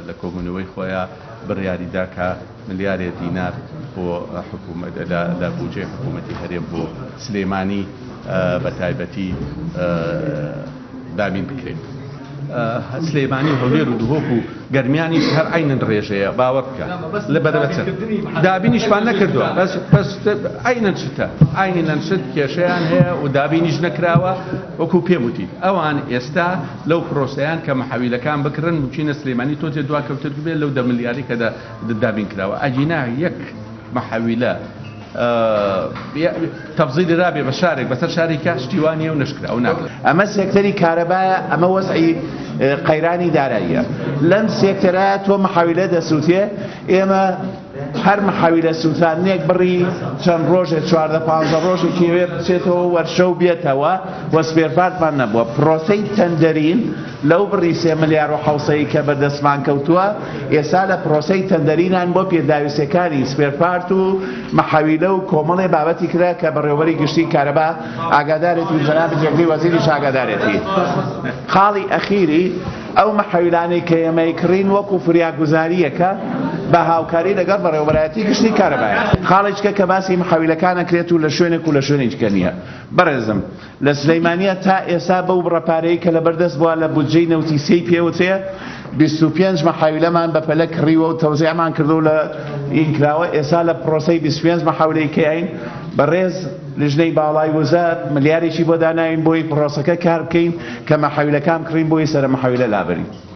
لە کۆبوونەوەی خۆیان بڕیاریدا کە ملیارێ دینار بۆ لە بودجێ حکوومەتی هەرێم بۆ سلێمانی بە تایبەتی دابین بکرێت. سلێمانی هەولێر و دوهۆک و گەرمیانیش هەر عینەن ڕێژەیە باوە بکە لە بەرەبەچەند دابینیشمان نەکردووە بەس عینەن شتە عینەن شت کێشەیان هەیە و دابینیش نەکراوە وەکو پێم وتی ئەوان ئێستا لەو پرۆسەیان کە مەحەویلەکان بکڕن بچینە سلێمانی تۆجێ دواکەوتر بێت لەو 10 ملیاری کە دابین کراوە ئەجینا یەک مەحەویلە تەفزیلی رابێ بە شارێک بەسەر شارێکە شتیوانیە و نشکرا ئەو ناکرێت. ئەمە سێکتەری کارەبایە، ئەمە وەزعی قەیرانی داراییە. لەم سێکتەرە تۆ مەحەویلە دەسووتێ، ئێمە هەر مەحەویلە سووتانێک بڕی چەند ڕۆژێک 14-15 ڕۆژێکی وێ بچێتەوە وەرشە و بێتەوە وە سپێرپارتمان نەبووە. پرۆسەی تەندەرین لەو بڕی 3 ملیار و 700 کە بەدەستمان کەوتووە ئێستا لە پرۆسەی تەندەرینان بۆ پێداویستەکانی سپێرپارت و مەحەویلە و کۆمەڵێ بابەتی کرا کە بەڕێوەبەری گشتی کارەبا ئاگادارێتی جەناب جێگری وەزیریش ئاگادارێتی. خاڵی ئەخیری ئەو مەحەویلانەی کە ئێمەی کڕین وەکو فریاگوزاریەکە بە هاوکاری لەگەڵ بەڕێوەبەرایەتی گشتی کارەبایە. خاڵێککە کە باسی مەحەویلەکانەکرێت و لە شوێنێک و لە شوێنێککە نییە. بەڕێزم لە سلەیمانیە تا ئێستا بەو بڕەپارەی کە لەبەردەست بووە لە بودجەی نەوتیسەی پێوتێ 25 مەحەویلەمان بە پەلە کڕیوە و تەوزیعمان کردو لە ئینکراوە. ئێستا لە پرۆسەی 25 مەحەویلەی کەین بەڕێز لژنەی باڵای وزات ملیارێکی بۆ داناین بۆی پرۆسەکە کار بکەین کە مەحەویلەکان کڕین بۆی سەر مەحەویلە لابەرین.